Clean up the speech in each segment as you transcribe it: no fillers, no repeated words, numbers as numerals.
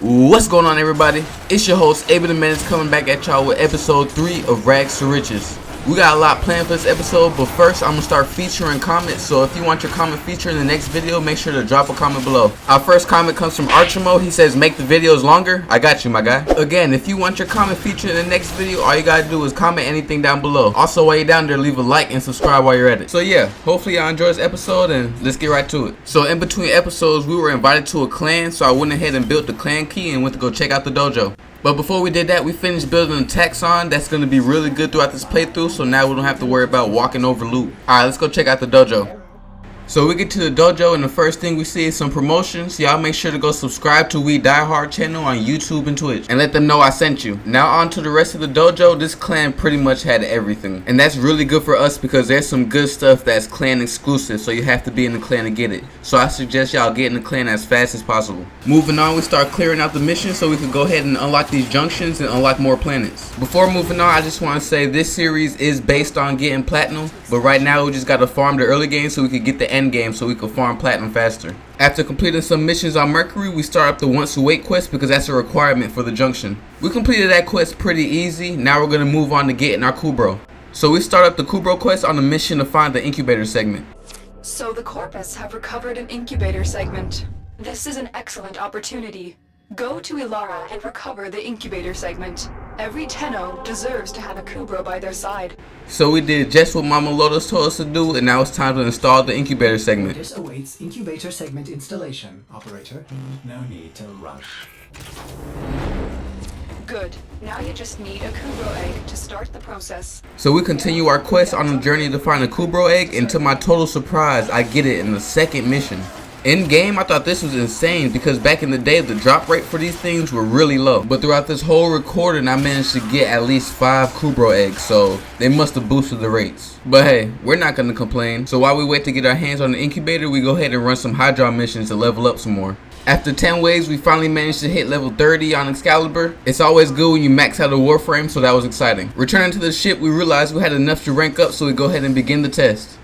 What's going on, everybody? It's your host Abdameance coming back at y'all with episode 3 of Rags to Riches. We got a lot planned for this episode, but first I'm gonna start featuring comments. So if you want your comment featured in the next video, make sure to drop a comment below. Our first comment comes from Archimo. He says, make the videos longer. I got you, my guy. Again, if you want your comment featured in the next video, all you gotta do is comment anything down below. Also, while you're down there, leave a like and subscribe while you're at it. So yeah, hopefully y'all enjoy this episode and let's get right to it. So in between episodes, we were invited to a clan, so I went ahead and built the clan key and went to go check out the dojo. But before we did that, we finished building a taxon that's going to be really good throughout this playthrough, so now we don't have to worry about walking over loot. Alright, let's go check out the dojo. So we get to the dojo and the first thing we see is some promotions. Y'all make sure to go subscribe to We Die Hard channel on YouTube and Twitch and let them know I sent you. Now on to the rest of the dojo. This clan pretty much had everything, and that's really good for us because there's some good stuff that's clan exclusive, so you have to be in the clan to get it. So I suggest y'all get in the clan as fast as possible. Moving on, we start clearing out the mission so we can go ahead and unlock these junctions and unlock more planets. Before moving on, I just want to say this series is based on getting platinum, but right now we just got to farm the early game so we can get the end game so we can farm platinum faster. After completing some missions on Mercury, we start up the Once to Wait quest because that's a requirement for the junction. We completed that quest pretty easy. Now we're going to move on to getting our Kubro. So we start up the Kubro quest on a mission to find the incubator segment. So the Corpus have recovered an incubator segment. This is an excellent opportunity. Go to Ilara and recover the incubator segment. Every Tenno deserves to have a Kubro by their side. So we did just what Mama Lotus told us to do, and now it's time to install the incubator segment. This awaits incubator segment installation, operator. No need to rush. Good. Now you just need a Kubro egg to start the process. So we continue our quest on a journey to find a Kubro egg, and to my total surprise, I get it in the second mission. In game, I thought this was insane because back in the day, the drop rate for these things were really low. But throughout this whole recording, I managed to get at least 5 Kubro eggs, so they must have boosted the rates. But hey, we're not going to complain. So while we wait to get our hands on the incubator, we go ahead and run some Hydra missions to level up some more. After 10 waves, we finally managed to hit level 30 on Excalibur. It's always good when you max out a Warframe, so that was exciting. Returning to the ship, we realized we had enough to rank up, so we go ahead and begin the test.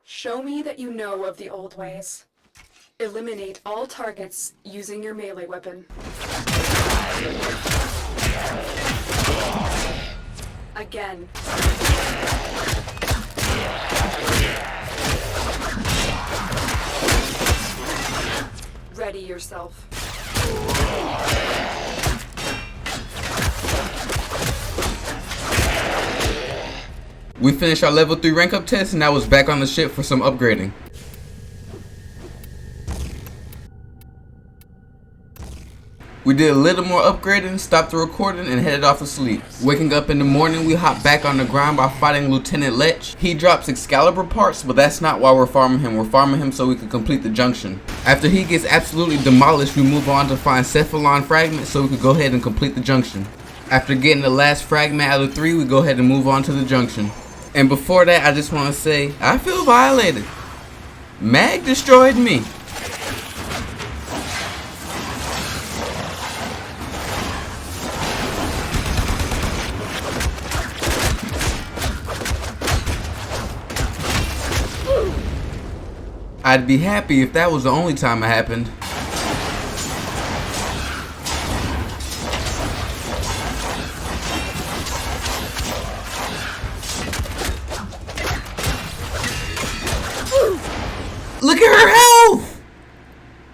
Show me that you know of the old ways. Eliminate all targets using your melee weapon. Again. Ready yourself. We finished our level 3 rank up test and I was back on the ship for some upgrading. We did a little more upgrading, stopped the recording, and headed off to sleep. Waking up in the morning, we hop back on the ground by fighting Lieutenant Lech. He drops Excalibur parts, but that's not why we're farming him. We're farming him so we can complete the junction. After he gets absolutely demolished, we move on to find Cephalon fragments so we can go ahead and complete the junction. After getting the last fragment out of 3, we go ahead and move on to the junction. And before that, I just want to say, I feel violated. Mag destroyed me. I'd be happy if that was the only time it happened. Look at her health!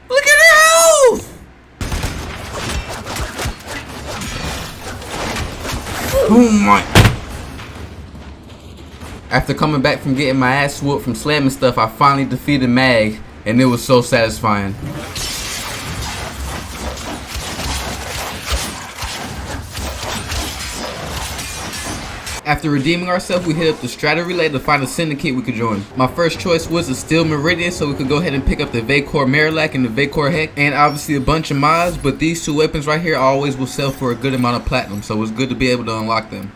Look at her health! Oh my. After coming back from getting my ass whooped from slamming stuff, I finally defeated Mag, and it was so satisfying. After redeeming ourselves, we hit up the Strata Relay to find a syndicate we could join. My first choice was the Steel Meridian, so we could go ahead and pick up the Vacor Marillac and the Vacor Heck, and obviously a bunch of mods, but these 2 weapons right here always will sell for a good amount of platinum, so it's good to be able to unlock them.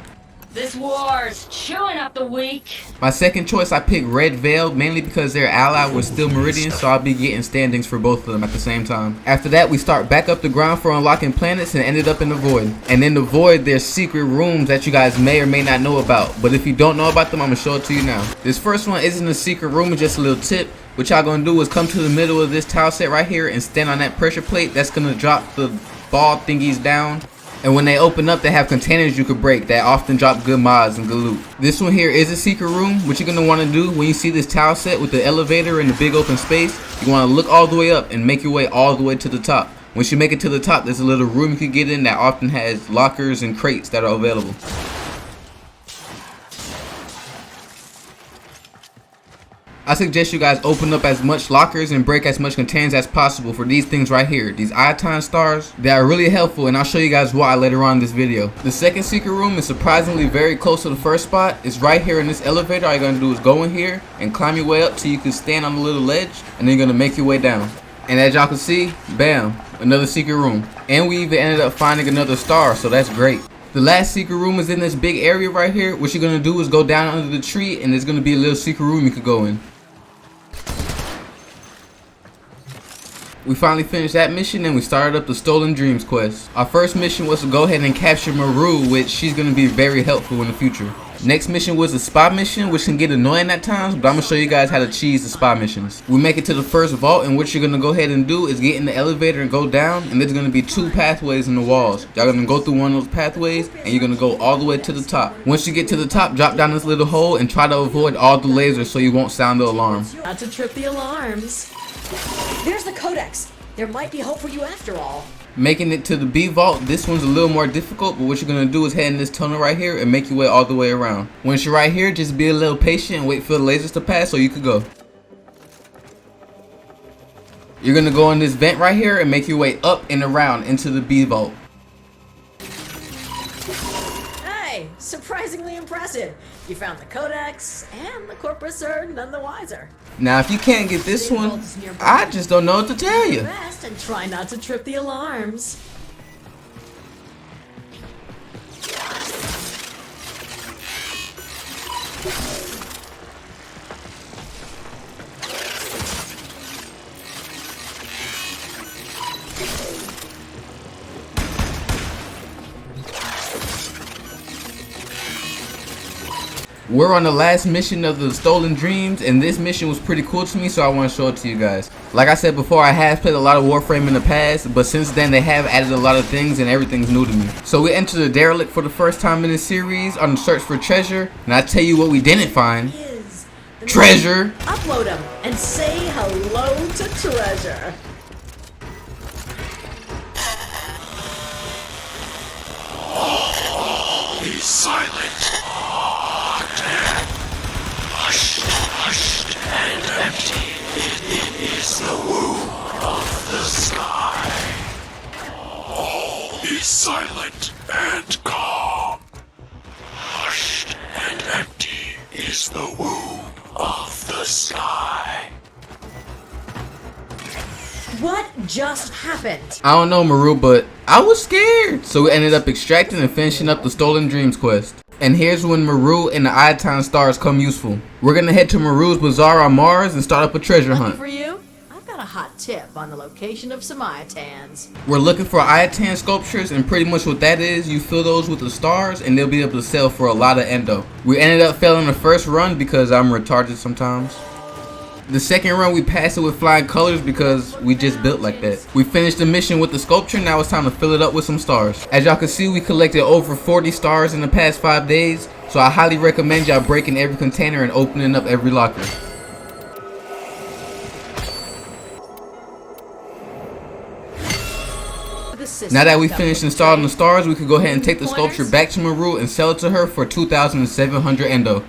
This war's chewing up the weak. My second choice, I picked Red Veil, mainly because they're allied with Steel Meridian, so I'll be getting standings for both of them at the same time. After that, we start back up the ground for unlocking planets and ended up in the Void. And in the Void, there's secret rooms that you guys may or may not know about, but if you don't know about them, I'm gonna show it to you now. This first one isn't a secret room, it's just a little tip. What y'all gonna do is come to the middle of this tile set right here and stand on that pressure plate. That's gonna drop the ball thingies down. And when they open up, they have containers you could break that often drop good mods and good loot. This one here is a secret room. What you're gonna want to do when you see this tile set with the elevator and the big open space, you want to look all the way up and make your way all the way to the top. Once you make it to the top, there's a little room you can get in that often has lockers and crates that are available. I suggest you guys open up as much lockers and break as much containers as possible for these things right here. These iodine stars, they are really helpful, and I'll show you guys why later on in this video. The second secret room is surprisingly very close to the first spot. It's right here in this elevator. All you're going to do is go in here and climb your way up till you can stand on the little ledge, and then you're going to make your way down. And as y'all can see, bam, another secret room. And we even ended up finding another star, so that's great. The last secret room is in this big area right here. What you're going to do is go down under the tree, and there's going to be a little secret room you could go in. We finally finished that mission and we started up the Stolen Dreams quest. Our first mission was to go ahead and capture Maru, which she's going to be very helpful in the future. Next mission was the spy mission, which can get annoying at times, but I'm going to show you guys how to cheese the spy missions. We make it to the first vault, and what you're going to go ahead and do is get in the elevator and go down, and there's going to be 2 pathways in the walls. Y'all going to go through one of those pathways, and you're going to go all the way to the top. Once you get to the top, drop down this little hole and try to avoid all the lasers so you won't sound the alarm. Not to trip the alarms. There's the codex. There might be hope for you after all. Making it to the B vault, this one's a little more difficult, but what you're going to do is head in this tunnel right here and make your way all the way around. Once you're right here, just be a little patient and wait for the lasers to pass so you can go. You're going to go in this vent right here and make your way up and around into the B vault. Hey, surprisingly impressive. You found the codex, and the corpus are none the wiser. Now, if you can't get this one, I just don't know what to tell you. Rest and try not to trip the alarms. We're on the last mission of the Stolen Dreams, and this mission was pretty cool to me, so I want to show it to you guys. Like I said before, I have played a lot of Warframe in the past, but since then they have added a lot of things and everything's new to me. So we entered the derelict for the first time in this series on the search for treasure, and I tell you what we didn't find. Treasure! Upload them and say hello to treasure. Be silent. Hushed and empty. It is the womb of the sky. All be silent and calm. Hushed and empty is the womb of the sky. What just happened? I don't know, Maru, but I was scared. So we ended up extracting and finishing up the Stolen Dreams quest. And here's when Maru and the iodine stars come useful. We're gonna head to Maru's Bazaar on Mars and start up a treasure Lucky hunt. for you, I've got a hot tip on the location of some iotans. We're looking for iodine sculptures, and pretty much what that is, you fill those with the stars and they'll be able to sell for a lot of endo. We ended up failing the first run because I'm retarded sometimes. The second run we passed it with flying colors because we just built like that. We finished the mission with the sculpture, now it's time to fill it up with some stars. As y'all can see, we collected over 40 stars in the past 5 days, so I highly recommend y'all breaking every container and opening up every locker. Now that we finished installing the stars, we could go ahead and take the sculpture back to Maru and sell it to her for 2,700 endo.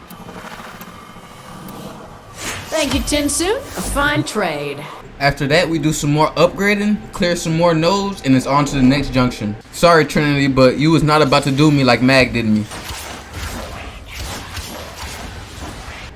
Thank you, Tinsu. A fine trade. After that, we do some more upgrading, clear some more nodes, and it's on to the next junction. Sorry, Trinity, but you was not about to do me like Mag did me.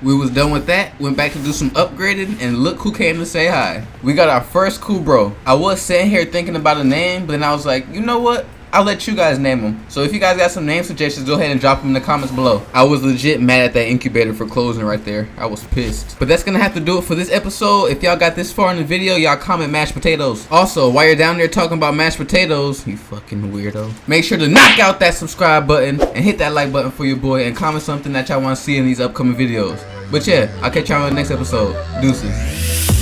We was done with that, went back to do some upgrading, and look who came to say hi. We got our first Kubro. I was sitting here thinking about a name, but then I was like, you know what? I'll let you guys name them. So if you guys got some name suggestions, go ahead and drop them in the comments below. I was legit mad at that incubator for closing right there. I was pissed. But that's gonna have to do it for this episode. If y'all got this far in the video, y'all comment mashed potatoes. Also, while you're down there talking about mashed potatoes, you fucking weirdo, make sure to knock out that subscribe button and hit that like button for your boy and comment something that y'all want to see in these upcoming videos. But yeah, I'll catch y'all in the next episode. Deuces.